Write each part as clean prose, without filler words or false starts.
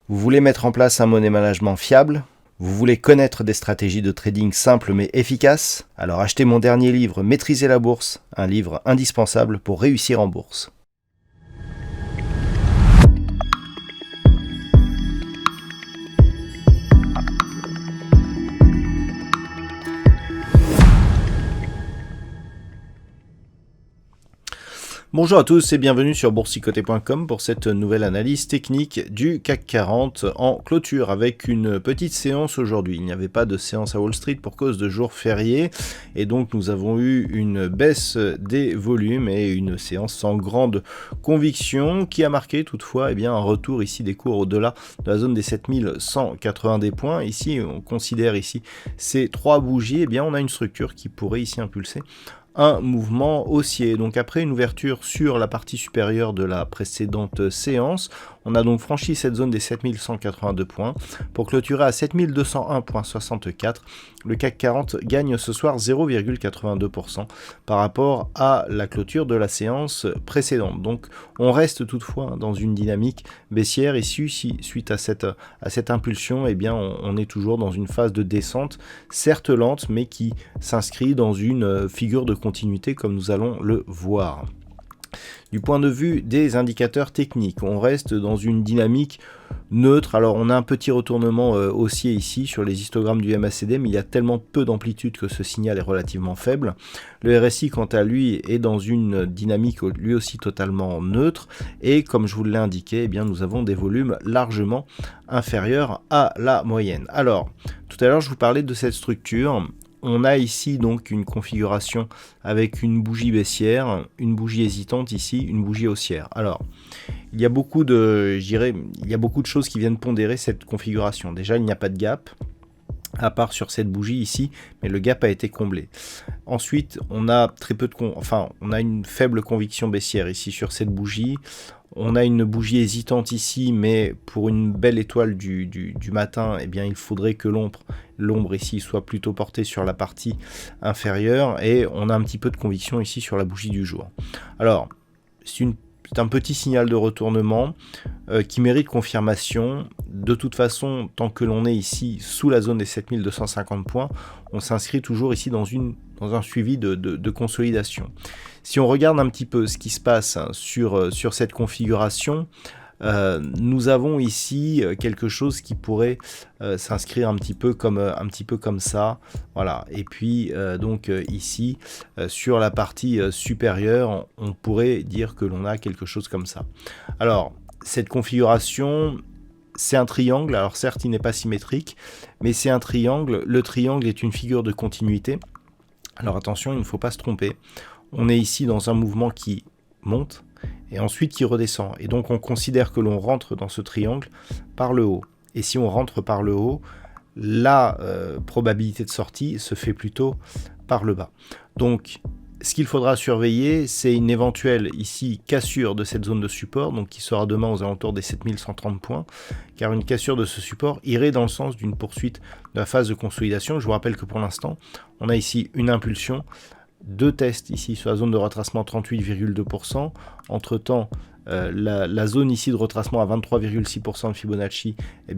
Vous voulez mettre en place un money management fiable? Vous voulez connaître des stratégies de trading simples mais efficaces? Alors achetez mon dernier livre Maîtriser la bourse, un livre indispensable pour réussir en bourse. Bonjour à tous et bienvenue sur boursicoté.com pour cette nouvelle analyse technique du CAC 40 en clôture avec une petite séance aujourd'hui. Il n'y avait pas de séance à Wall Street pour cause de jour férié et donc nous avons eu une baisse des volumes et une séance sans grande conviction qui a marqué toutefois un retour ici des cours au-delà de la zone des 7180 points. Ici on considère ici ces trois bougies, on a une structure qui pourrait ici impulser un mouvement haussier. Donc après une ouverture sur la partie supérieure de la précédente séance, on a donc franchi cette zone des 7182 points pour clôturer à 7201,64. Le CAC 40 gagne ce soir 0,82% par rapport à la clôture de la séance précédente. Donc on reste toutefois dans une dynamique baissière et suite à cette impulsion, on est toujours dans une phase de descente, certes lente, mais qui s'inscrit dans une figure de continuité comme nous allons le voir. Du point de vue des indicateurs techniques, on reste dans une dynamique neutre. Alors on a un petit retournement haussier ici sur les histogrammes du MACD, mais il y a tellement peu d'amplitude que ce signal est relativement faible. Le RSI quant à lui est dans une dynamique lui aussi totalement neutre et comme je vous l'ai indiqué, nous avons des volumes largement inférieurs à la moyenne. Alors tout à l'heure je vous parlais de cette structure. On a ici donc une configuration avec une bougie baissière, une bougie hésitante ici, une bougie haussière. Alors, il y a beaucoup de choses qui viennent pondérer cette configuration. Déjà, il n'y a pas de gap, à part sur cette bougie ici, mais le gap a été comblé. Ensuite, on a on a une faible conviction baissière ici sur cette bougie. On a une bougie hésitante ici, mais pour une belle étoile du matin, il faudrait que l'ombre ici soit plutôt portée sur la partie inférieure, et on a un petit peu de conviction ici sur la bougie du jour. Alors, c'est un petit signal de retournement qui mérite confirmation. De toute façon, tant que l'on est ici sous la zone des 7250 points, on s'inscrit toujours ici dans un suivi de consolidation. Si on regarde un petit peu ce qui se passe sur cette configuration, nous avons ici quelque chose qui pourrait s'inscrire un petit peu comme ça, voilà. Et puis ici sur la partie supérieure, on pourrait dire que l'on a quelque chose comme ça. Alors cette configuration, c'est un triangle. Alors certes, il n'est pas symétrique, mais c'est un triangle. Le triangle est une figure de continuité. Alors attention, il ne faut pas se tromper. On est ici dans un mouvement qui monte et ensuite qui redescend. Et donc on considère que l'on rentre dans ce triangle par le haut. Et si on rentre par le haut, la probabilité de sortie se fait plutôt par le bas. Donc ce qu'il faudra surveiller, c'est une éventuelle ici cassure de cette zone de support, donc qui sera demain aux alentours des 7130 points, car une cassure de ce support irait dans le sens d'une poursuite de la phase de consolidation. Je vous rappelle que pour l'instant, on a ici une impulsion, deux tests ici sur la zone de retracement 38,2%. Entre temps, la zone ici de retracement à 23,6% de Fibonacci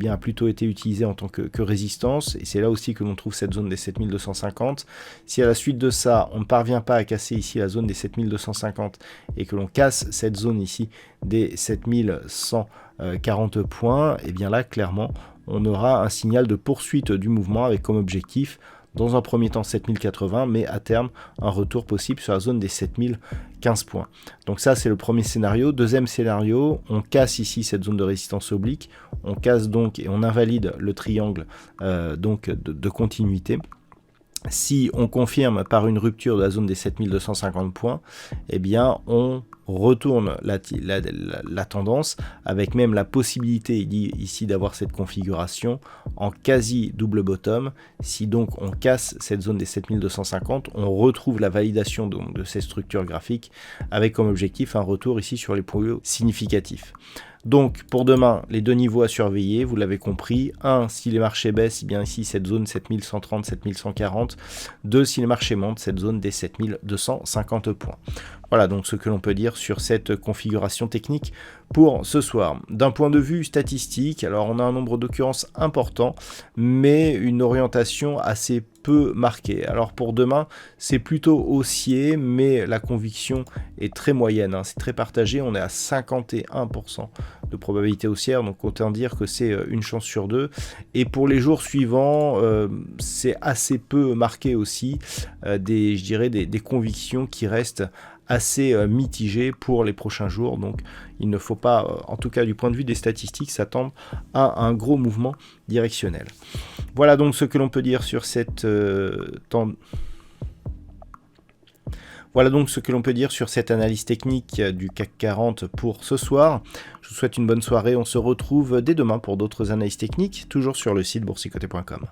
a plutôt été utilisée en tant que résistance, et c'est là aussi que l'on trouve cette zone des 7250. Si à la suite de ça, on ne parvient pas à casser ici la zone des 7250 et que l'on casse cette zone ici des 7140 points, là clairement on aura un signal de poursuite du mouvement avec comme objectif dans un premier temps 7080, mais à terme un retour possible sur la zone des 7015 points. Donc ça c'est le premier scénario. Deuxième scénario, on casse ici cette zone de résistance oblique, on casse donc et on invalide le triangle de continuité. Si on confirme par une rupture de la zone des 7250 points, on retourne la tendance, avec même la possibilité, il dit ici, d'avoir cette configuration en quasi double bottom. Si donc on casse cette zone des 7250, on retrouve la validation donc de ces structures graphiques, avec comme objectif un retour ici sur les points hauts significatifs. Donc pour demain, les deux niveaux à surveiller, vous l'avez compris. 1, si les marchés baissent, bien ici cette zone 7130, 7140. 2, si les marchés montent, cette zone des 7250 points. Voilà donc ce que l'on peut dire sur cette configuration technique pour ce soir. D'un point de vue statistique, alors on a un nombre d'occurrences important, mais une orientation assez peu marquée. Alors pour demain, c'est plutôt haussier, mais la conviction est très moyenne, hein, c'est très partagé, on est à 51% de probabilité haussière, donc autant dire que c'est une chance sur deux. Et pour les jours suivants, c'est assez peu marqué aussi, je dirais des convictions qui restent assez mitigé pour les prochains jours, donc il ne faut pas, en tout cas du point de vue des statistiques, s'attendre à un gros mouvement directionnel. Voilà donc ce que l'on peut dire sur cette Voilà donc ce que l'on peut dire sur cette analyse technique du CAC 40 pour ce soir. Je vous souhaite une bonne soirée, on se retrouve dès demain pour d'autres analyses techniques, toujours sur le site boursicoté.com.